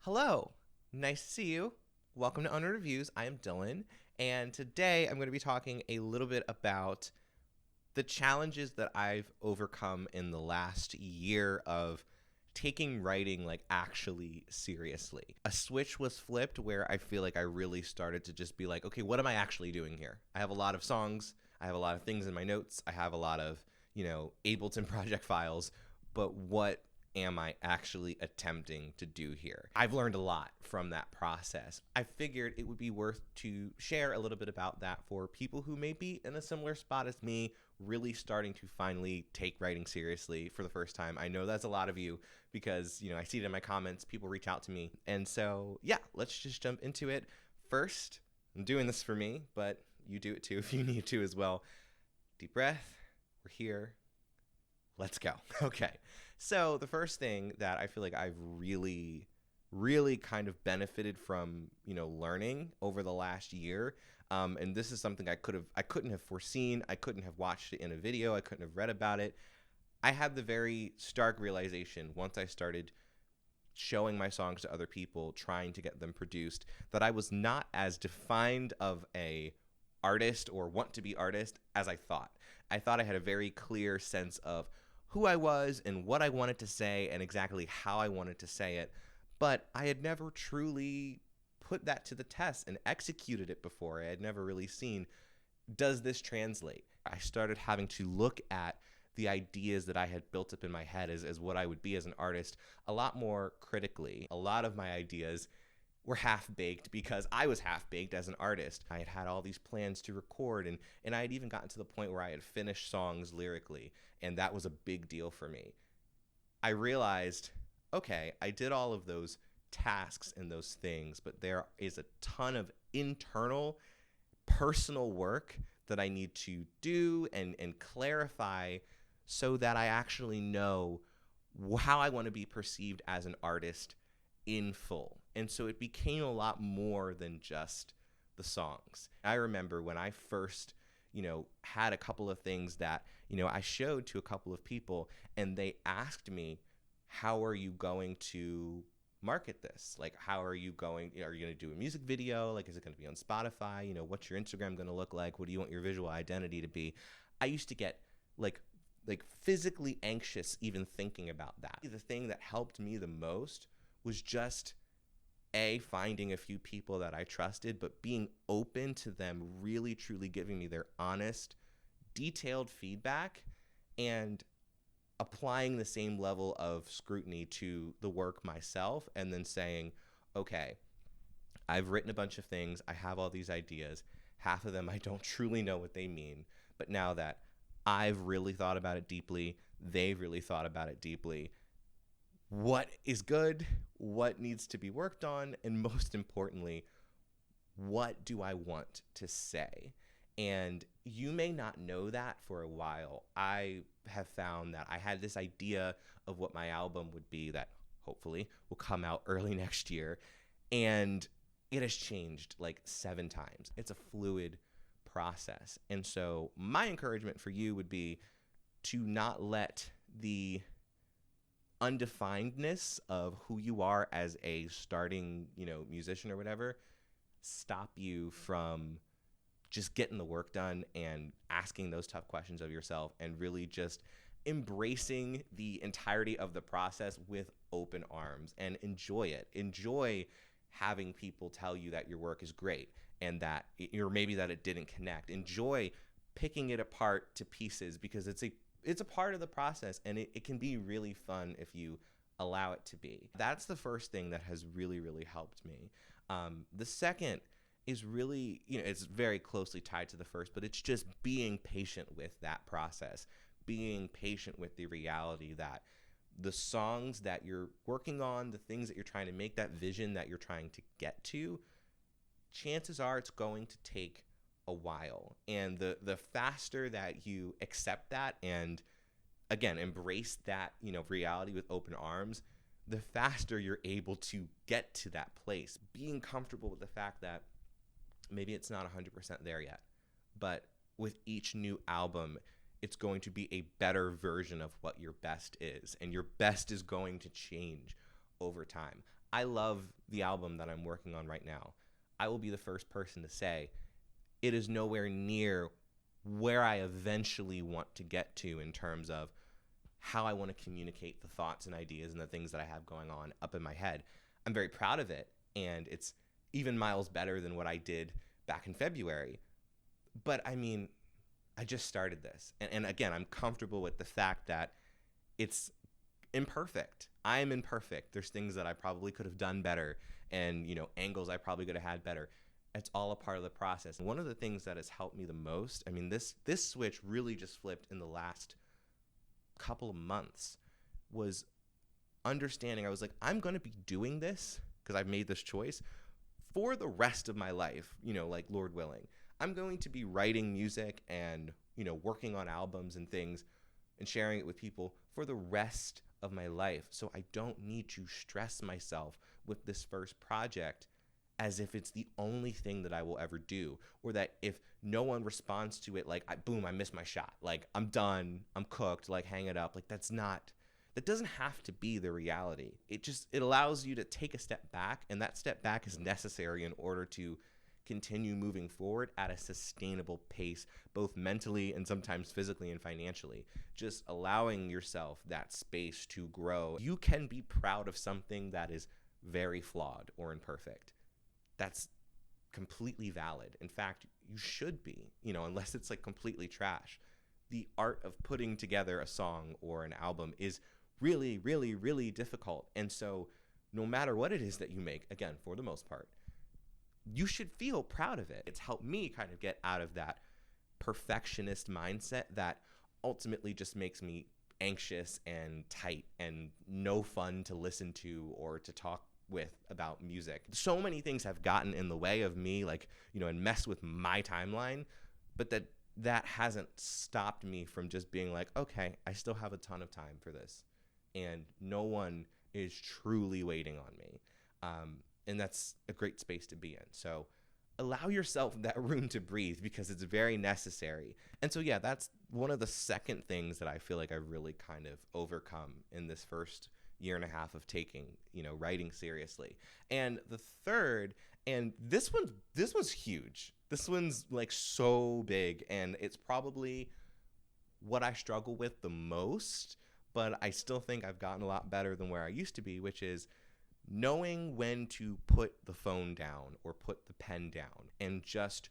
Hello, nice to see you. Welcome to Unread Reviews. I am Dylan, and today I'm going to be talking a little bit about the challenges that I've overcome in the last year of taking writing like actually seriously. A switch was flipped where I feel like I really started to just be like, okay, what am I actually doing here? I have a lot of songs, I have a lot of things in my notes, I have a lot of, Ableton project files, but what am I actually attempting to do here? I've learned a lot from that process. I figured it would be worth to share a little bit about that for people who may be in a similar spot as me, really starting to finally take writing seriously for the first time. I know that's a lot of you because, I see it in my comments, people reach out to me. And so, yeah, let's just jump into it. First, I'm doing this for me, but you do it too if you need to as well. Deep breath. We're here. Let's go. Okay. So the first thing that I feel like I've really kind of benefited from, learning over the last year, and this is something I couldn't have foreseen. I couldn't have watched it in a video. I couldn't have read about it. I had the very stark realization once I started showing my songs to other people, trying to get them produced, that I was not as defined of a artist or want to be artist as I thought. I thought I had a very clear sense of who I was and what I wanted to say and exactly how I wanted to say it, but I had never truly put that to the test and executed it before. I had never really seen, does this translate? I started having to look at the ideas that I had built up in my head as what I would be as an artist a lot more critically. A lot of my ideas were half-baked because I was half-baked as an artist. I had all these plans to record, and I had even gotten to the point where I had finished songs lyrically, and that was a big deal for me. I realized, okay, I did all of those tasks and those things, but there is a ton of internal, personal work that I need to do and clarify so that I actually know how I want to be perceived as an artist in full. And so it became a lot more than just the songs. I remember when I first, had a couple of things that, I showed to a couple of people and they asked me, how are you going to market this? Like, how are you going to do a music video? Like, is it going to be on Spotify? What's your Instagram going to look like? What do you want your visual identity to be? I used to get like physically anxious even thinking about that. The thing that helped me the most was just finding a few people that I trusted, but being open to them really truly giving me their honest, detailed feedback and applying the same level of scrutiny to the work myself, and then saying, okay, I've written a bunch of things, I have all these ideas, half of them I don't truly know what they mean, but now that I've really thought about it deeply, they've really thought about it deeply, what is good, what needs to be worked on, and most importantly, what do I want to say? And you may not know that for a while. I have found that I had this idea of what my album would be that hopefully will come out early next year, and it has changed like 7 times. It's a fluid process. And so my encouragement for you would be to not let the undefinedness of who you are as a starting, musician or whatever, stop you from just getting the work done and asking those tough questions of yourself and really just embracing the entirety of the process with open arms and enjoy it. Enjoy having people tell you that your work is great and that or maybe that it didn't connect. Enjoy picking it apart to pieces because it's a part of the process, and it can be really fun if you allow it to be. That's the first thing that has really helped me. The second is really, it's very closely tied to the first, but it's just being patient with that process, being patient with the reality that the songs that you're working on, the things that you're trying to make, that vision that you're trying to get to, chances are it's going to take a while. And the faster that you accept that and again embrace that reality with open arms, the faster you're able to get to that place, being comfortable with the fact that maybe it's not 100% there yet, but with each new album it's going to be a better version of what your best is, and your best is going to change over time. I love the album that I'm working on right now. I will be the first person to say it is nowhere near where I eventually want to get to in terms of how I want to communicate the thoughts and ideas and the things that I have going on up in my head. I'm very proud of it, and it's even miles better than what I did back in February. But I mean, I just started this. And again, I'm comfortable with the fact that it's imperfect. I am imperfect. There's things that I probably could have done better, and, angles I probably could have had better. It's all a part of the process. And one of the things that has helped me the most, I mean, this switch really just flipped in the last couple of months, was understanding. I was like, I'm going to be doing this because I've made this choice for the rest of my life, like Lord willing. I'm going to be writing music and, working on albums and things and sharing it with people for the rest of my life. So I don't need to stress myself with this first project as if it's the only thing that I will ever do, or that if no one responds to it, like, I missed my shot. Like, I'm done, I'm cooked, like, hang it up. Like, that doesn't have to be the reality. It allows you to take a step back, and that step back is necessary in order to continue moving forward at a sustainable pace, both mentally and sometimes physically and financially. Just allowing yourself that space to grow. You can be proud of something that is very flawed or imperfect. That's completely valid. In fact, you should be, unless it's like completely trash. The art of putting together a song or an album is really, really, really difficult. And so no matter what it is that you make, again, for the most part, you should feel proud of it. It's helped me kind of get out of that perfectionist mindset that ultimately just makes me anxious and tight and no fun to listen to or to talk with about music. So many things have gotten in the way of me, like, and messed with my timeline, but that hasn't stopped me from just being like, okay, I still have a ton of time for this, and no one is truly waiting on me. And that's a great space to be in. So allow yourself that room to breathe, because it's very necessary. And so, yeah, that's one of the second things that I feel like I've really kind of overcome in this first year and a half of taking, writing seriously. And the third, and this one's huge. This one's like so big, and it's probably what I struggle with the most, but I still think I've gotten a lot better than where I used to be, which is knowing when to put the phone down or put the pen down and just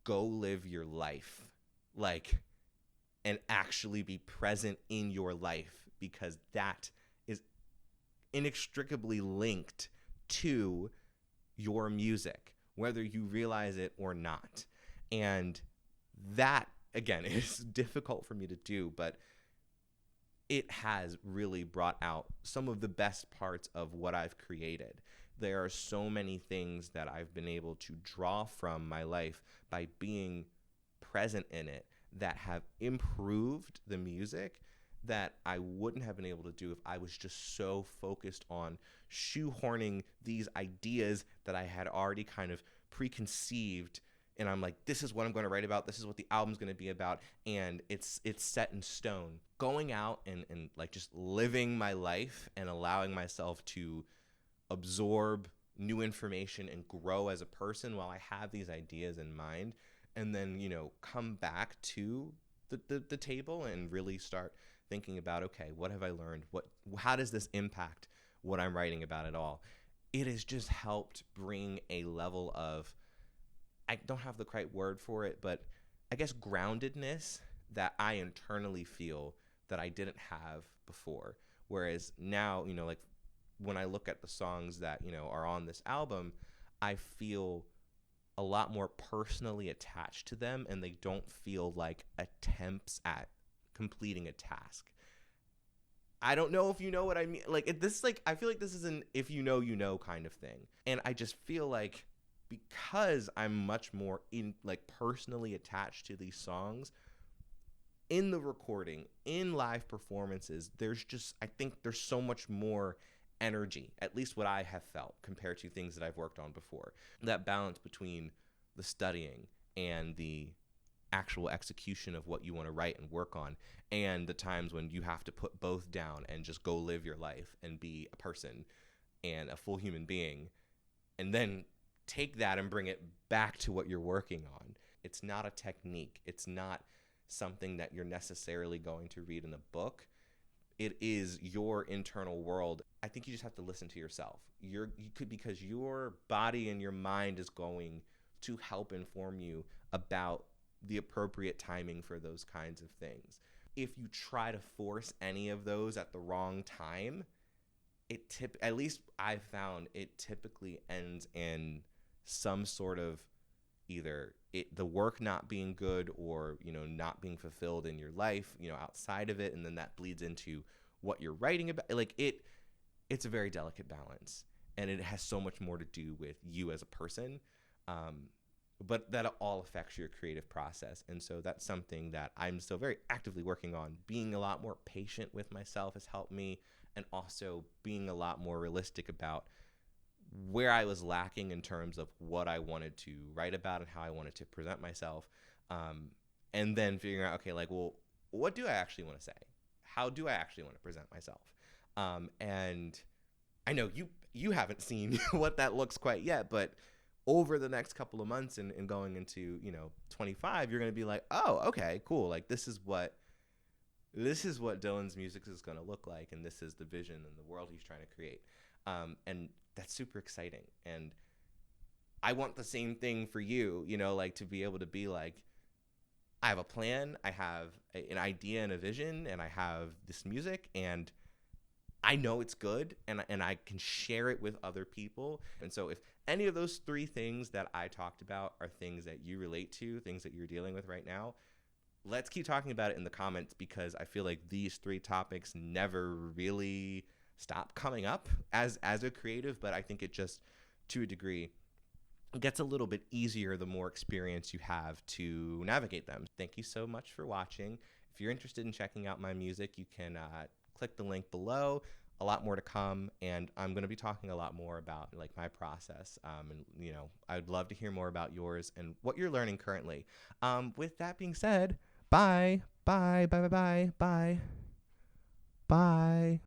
go live your life, like, and actually be present in your life, because that is inextricably linked to your music, whether you realize it or not. And that, again, is difficult for me to do, but it has really brought out some of the best parts of what I've created. There are so many things that I've been able to draw from my life by being present in it that have improved the music that I wouldn't have been able to do if I was just so focused on shoehorning these ideas that I had already kind of preconceived. And I'm like, this is what I'm going to write about. This is what the album's going to be about. And it's set in stone. Going out and like just living my life and allowing myself to absorb new information and grow as a person while I have these ideas in mind. And then, come back to the table and really start thinking about, okay, what have I learned? How does this impact what I'm writing about at all? It has just helped bring a level of, I don't have the right word for it, but I guess groundedness that I internally feel that I didn't have before. Whereas now, like when I look at the songs that, are on this album, I feel a lot more personally attached to them, and they don't feel like attempts at completing a task. I don't know if you know what I mean. Like I feel like this is an if you know kind of thing. And I just feel like because I'm much more personally attached to these songs, in the recording, in live performances, I think there's so much more energy, at least what I have felt compared to things that I've worked on before. That balance between the studying and the actual execution of what you want to write and work on, and the times when you have to put both down and just go live your life and be a person. and a full human being, and then take that and bring it back to what you're working on. It's not a technique. It's not something that you're necessarily going to read in a book. It is your internal world. I think you just have to listen to yourself. Because your body and your mind is going to help inform you about the appropriate timing for those kinds of things. If you try to force any of those at the wrong time, at least I've found it typically ends in some sort of either the work not being good or, not being fulfilled in your life, outside of it. And then that bleeds into what you're writing about. Like it's a very delicate balance, and it has so much more to do with you as a person. But that all affects your creative process. And so that's something that I'm still very actively working on. Being a lot more patient with myself has helped me, and also being a lot more realistic about where I was lacking in terms of what I wanted to write about and how I wanted to present myself. And then figuring out, okay, like, well, what do I actually want to say? How do I actually want to present myself? And I know you haven't seen what that looks quite yet, but over the next couple of months and going into 25, you're going to be like, oh, okay, cool, like this is what Dylan's music is going to look like, and this is the vision and the world he's trying to create. And that's super exciting, and I want the same thing for you, like to be able to be like, I have a plan, I have an idea and a vision, and I have this music, and I know it's good, and I can share it with other people. And so if any of those three things that I talked about are things that you relate to, things that you're dealing with right now, let's keep talking about it in the comments, because I feel like these three topics never really stop coming up as a creative, but I think it just, to a degree, gets a little bit easier the more experience you have to navigate them. Thank you so much for watching. If you're interested in checking out my music, you can click the link below. A lot more to come, and I'm going to be talking a lot more about like my process. And I'd love to hear more about yours and what you're learning currently. With that being said, bye, bye, bye, bye, bye, bye, bye.